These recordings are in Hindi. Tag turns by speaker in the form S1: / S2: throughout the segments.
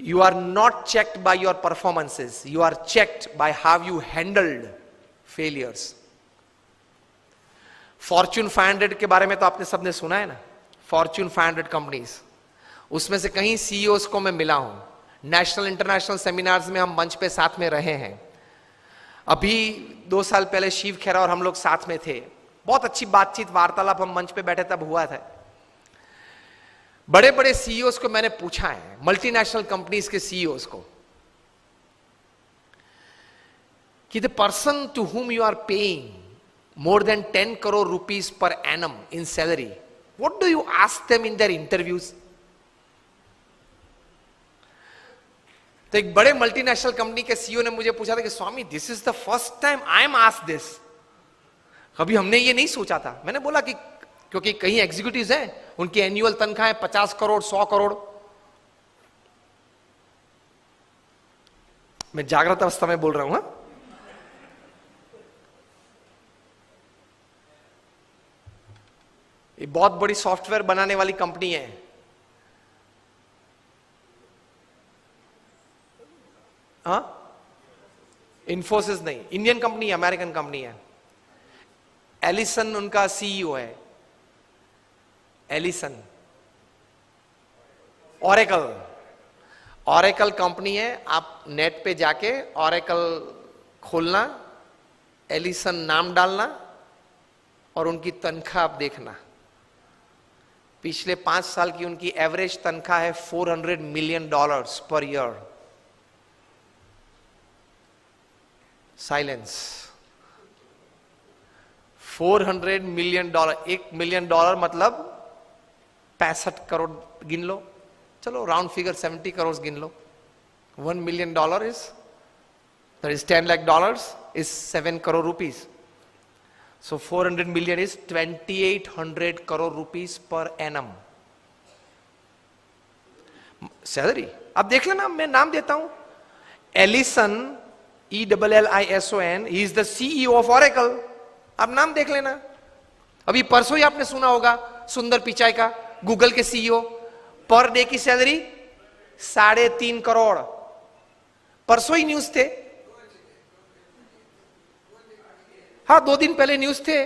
S1: You are not checked by your performances. You are checked by how you handled failures. Fortune 500 के बारे में तो आपने सबने सुना है ना, Fortune 500 कंपनीज, उसमें से कहीं सीईओज को मैं मिला हूं, नेशनल इंटरनेशनल सेमिनार्स में हम मंच पे साथ में रहे हैं। अभी 2 साल पहले शिव खेरा और हम लोग साथ में थे, बहुत अच्छी बातचीत वार्तालाप हम मंच पे बैठे तब हुआ था। बड़े बड़े सीईओज को मैंने पूछा है, मल्टीनेशनल कंपनीज के सीईओज को, कि the person to whom you are paying more than 10 crore rupees per annum in salary, what do you ask them in their interviews? तो एक बड़े मल्टीनेशनल कंपनी के सीईओ ने मुझे पूछा था कि Swami, this is the first time I am asked this, कभी हमने ये नहीं सोचा था। मैंने बोला कि क्योंकि कई एग्जीक्यूटिव्स हैं, उनकी एनुअल तनख्वाह है 50 करोड़ 100 करोड़। मैं जागृत अवस्था में बोल रहा हूं। ये बहुत बड़ी सॉफ्टवेयर बनाने वाली कंपनी है, हाँ, इन्फोसिस नहीं, इंडियन कंपनी है, अमेरिकन कंपनी है। एलिसन उनका सीईओ है, एलिसन। ऑरेकल कंपनी है, आप नेट पे जाके ऑरेकल खोलना, एलिसन नाम डालना और उनकी तनख्वाह आप देखना। पिछले 5 साल की उनकी एवरेज तनख्वाह है $400 million per year. Silence. $400 million, $1 million मतलब 65 करोड़ गिन लो, चलो राउंड फिगर 70 करोड़ गिन लो। $1 million is, that is $10 lakh, is 7 crore rupees. So 400 million is 2800 crore rupees per annum salary. अब देख लेना, मैं नाम देता हूं, Ellison, ELLISON, he is the CEO of Oracle. अब नाम देख लेना। अभी परसों ही आपने सुना होगा सुंदर पिचाई का, गूगल के सीईओ, पर डे की सैलरी 3.5 करोड़। परसों ही न्यूज थे, हाँ 2 दिन पहले न्यूज थे,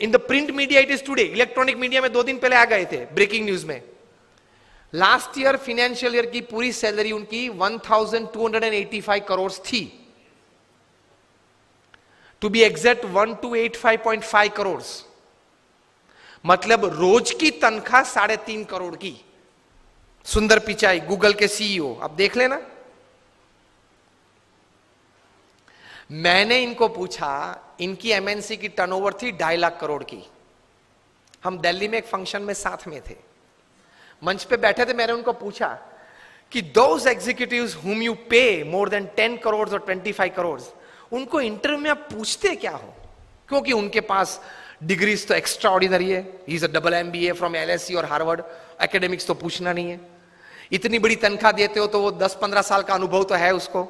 S1: in the print media it is today, electronic media में 2 दिन पहले आ गए थे ब्रेकिंग न्यूज में। लास्ट ईयर फाइनेंशियल ईयर की पूरी सैलरी उनकी 1285 करोड़ थी, टू बी एग्जैक्ट 1285.5 करोड़, मतलब रोज की तनख्वाह 3.5 करोड़ की। सुंदर पिचाई, गूगल के सीईओ, अब देख लेना। मैंने इनको पूछा, इनकी एमएनसी की टर्नओवर थी 2.5 लाख करोड़ की। हम दिल्ली में एक फंक्शन में साथ में थे, मंच पे बैठे थे, मैंने उनको पूछा कि दोज एग्जीक्यूटिव्स हुम यू पे मोर देन 10 करोड़ और 25 करोड़, उनको इंटरव्यू में आप पूछते क्या हो? क्योंकि उनके पास डिग्रीज तो एक्स्ट्रा ऑर्डिनरी है, he is a double MBA from LSE और हार्वर्ड, एकेडमिक्स तो पूछना नहीं है। इतनी बड़ी तनख्वाह देते हो तो वो 10-15 साल का अनुभव तो है उसको।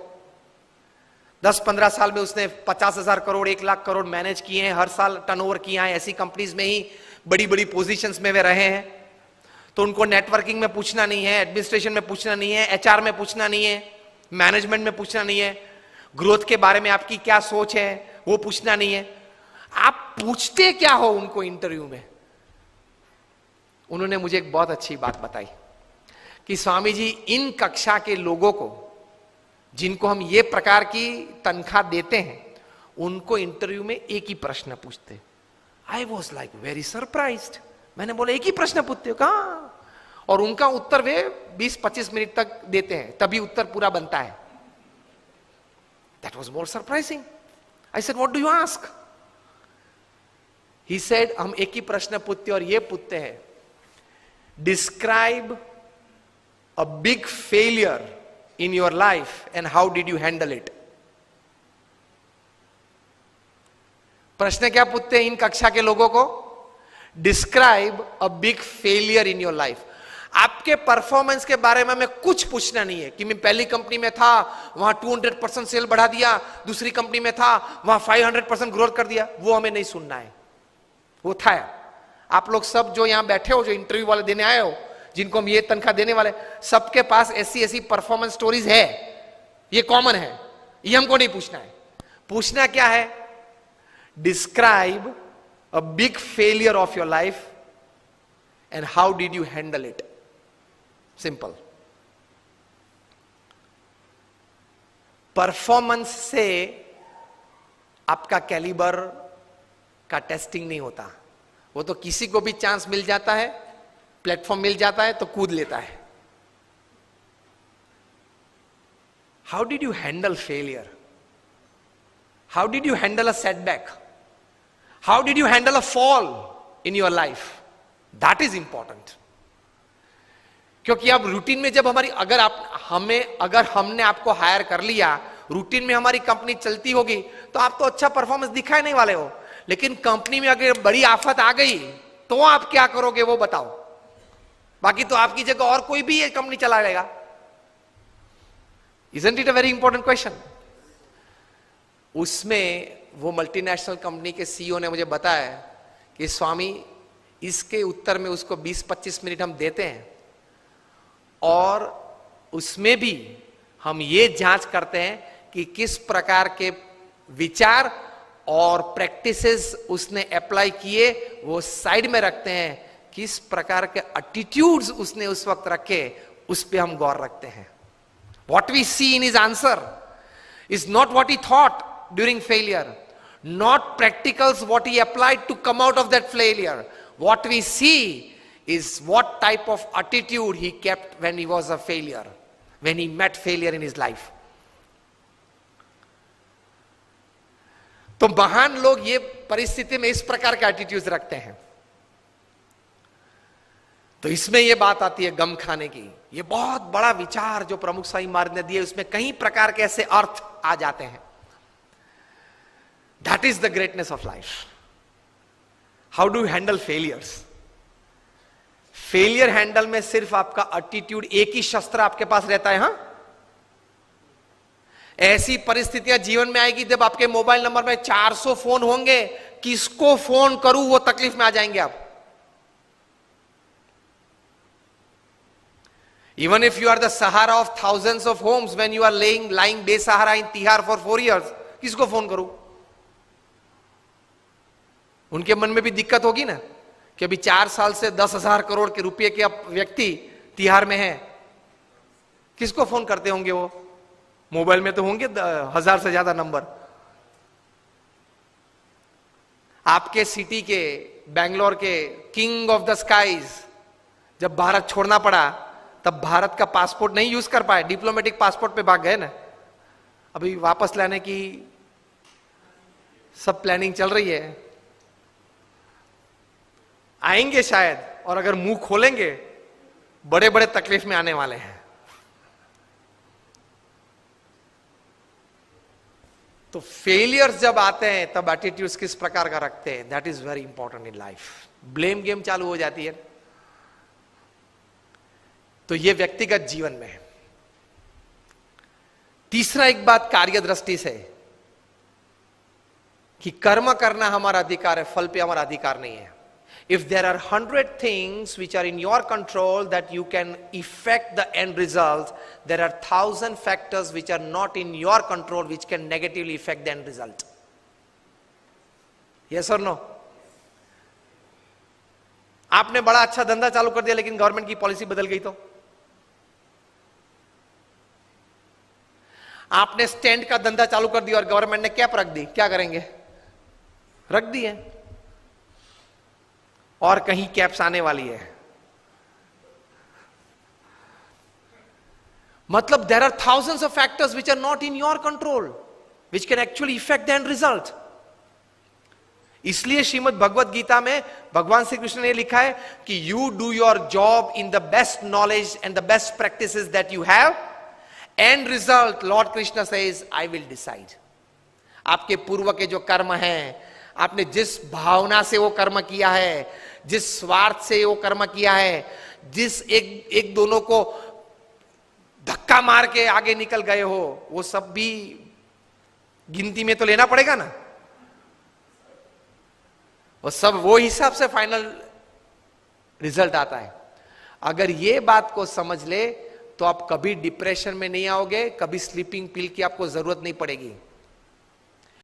S1: 10-15 साल में उसने 50,000 करोड़ 1 लाख करोड़ मैनेज किए हैं, हर साल टर्नओवर किया है, ऐसी कंपनीज में ही बड़ी बड़ी पोजीशंस में वे रहे हैं। तो उनको नेटवर्किंग में पूछना नहीं है, एडमिनिस्ट्रेशन में पूछना नहीं है, HR में पूछना नहीं है, मैनेजमेंट में पूछना नहीं है, ग्रोथ के बारे में आपकी क्या सोच है वो पूछना नहीं है। आप पूछते क्या हो उनको इंटरव्यू में? उन्होंने मुझे एक बहुत अच्छी बात बताई कि स्वामी जी, इन कक्षा के लोगों को जिनको हम ये प्रकार की तनख्वाह देते हैं, उनको इंटरव्यू में एक ही प्रश्न पूछते। I was like very surprised. मैंने बोला एक ही प्रश्न पूछते हो? कहाँ? और उनका उत्तर वे 20-25 मिनट तक देते हैं, तभी उत्तर पूरा बनता है। That was more surprising. I said, what do you ask? He said, हम एक ही प्रश्न पूछते और ये पूछते हैं, describe a big failure in your life and how did you handle it? प्रश्न क्या पूछते हैं इन कक्षा के लोगों को? Describe a big failure in your life. आपके परफॉर्मेंस के बारे में हमें कुछ पूछना नहीं है कि मैं पहली कंपनी में था, वहां 200% सेल बढ़ा दिया, दूसरी कंपनी में था, वहां 500% ग्रोथ कर दिया, वो हमें नहीं सुनना है। वो था, आप लोग सब जो यहां बैठे हो, जो इंटरव्यू वाले देने आए हो, जिनको हम ये तनख्वाह देने वाले, सबके पास ऐसी ऐसी परफॉर्मेंस स्टोरीज है, ये कॉमन है, ये हमको नहीं पूछना है। पूछना क्या है? Describe a big failure of your life and how did you handle it. Simple. Performance से आपका कैलिबर का टेस्टिंग नहीं होता, वो तो किसी को भी चांस मिल जाता है, प्लेटफॉर्म मिल जाता है तो कूद लेता है। How did you handle failure? How did you handle a setback? How did you handle a fall in your life? That is important. क्योंकि अब रूटीन में जब हमारी, अगर हमने आपको हायर कर लिया, रूटीन में हमारी कंपनी चलती होगी, तो आप तो अच्छा परफॉर्मेंस दिखाए नहीं वाले हो। लेकिन कंपनी में अगर बड़ी आफत आ गई तो आप क्या करोगे वो बताओ। बाकी तो आपकी जगह और कोई भी ये कंपनी चला लेगा। Isn't it a very important question? उसमें वो मल्टीनेशनल कंपनी के सीईओ ने मुझे बताया कि स्वामी, इसके उत्तर में उसको 20-25 मिनट हम देते हैं और उसमें भी हम ये जांच करते हैं कि किस प्रकार के विचार और प्रैक्टिसेस उसने अप्लाई किए, वो साइड में रखते हैं। किस प्रकार के एटीट्यूड्स उसने उस वक्त रखे, उस पे हम गौर रखते हैं। What we see in his answer is not what he thought during failure, not practicals what he applied to come out of that failure. What we see is what type of attitude he kept when he was a failure, when he met failure in his life. तो महान लोग ये परिस्थिति में इस प्रकार के एटीट्यूड्स रखते हैं। तो इसमें ये बात आती है गम खाने की। ये बहुत बड़ा विचार जो प्रमुख स्वामी महाराज ने दिए, उसमें कई प्रकार के ऐसे अर्थ आ जाते हैं। That is the greatness of life. How do you handle failures? Failure handle में सिर्फ आपका एटीट्यूड, एक ही शस्त्र आपके पास रहता है। हां, ऐसी परिस्थितियां जीवन में आएगी जब आपके मोबाइल नंबर में 400 फोन होंगे, किसको फोन करूं वो तकलीफ में आ जाएंगे आप। Even if you are the Sahara of thousands of homes, when you are lying बेसहारा in तिहार for 4 years, किसको फोन करूं? उनके मन में भी दिक्कत होगी ना कि अभी 4 साल से 10,000 करोड़ के रुपए के व्यक्ति तिहार में है, किसको फोन करते होंगे वो? मोबाइल में तो होंगे 1000 से ज्यादा नंबर। आपके सिटी के, बेंगलोर के किंग ऑफ द स्काईज जब भारत छोड़ना पड़ा, तब भारत का पासपोर्ट नहीं यूज कर पाए, डिप्लोमेटिक पासपोर्ट पे भाग गए ना। अभी वापस लाने की सब प्लानिंग चल रही है, आएंगे शायद, और अगर मुंह खोलेंगे बड़े बड़े तकलीफ में आने वाले हैं। तो फेलियर्स जब आते हैं तब एटीट्यूड्स किस प्रकार का रखते हैं, that is very important in life. Blame game चालू हो जाती है। तो ये व्यक्तिगत जीवन में है। तीसरा एक बात कार्य दृष्टि से, कि कर्म करना हमारा अधिकार है, फल पे हमारा अधिकार नहीं है। If there are 100 things which are in your control that you can affect the end result, there are 1,000 factors which are not in your control which can negatively affect the end result. Yes or no? आपने बड़ा अच्छा धंधा चालू कर दिया लेकिन गवर्नमेंट की पॉलिसी बदल गई तो? आपने स्टैंड का धंधा चालू कर दिया और गवर्नमेंट ने कैप रख दी, क्या करेंगे? रख दी है, और कहीं कैप्स आने वाली है। मतलब there are thousands of factors which are not in your control which can actually effect the end result. इसलिए श्रीमद् भगवद गीता में भगवान श्री कृष्ण ने लिखा है कि you do your job in the best knowledge and the best practices that you have, and result Lord Krishna says I will decide. आपके पूर्व के जो कर्म हैं, आपने जिस भावना से वो कर्म किया है, जिस स्वार्थ से वो कर्म किया है, जिस एक दोनों को धक्का मार के आगे निकल गए हो, वो सब भी गिनती में तो लेना पड़ेगा ना। वो सब वो हिसाब से फाइनल रिजल्ट आता है। अगर ये बात को समझ ले तो आप कभी डिप्रेशन में नहीं आओगे, कभी स्लीपिंग पिल की आपको जरूरत नहीं पड़ेगी।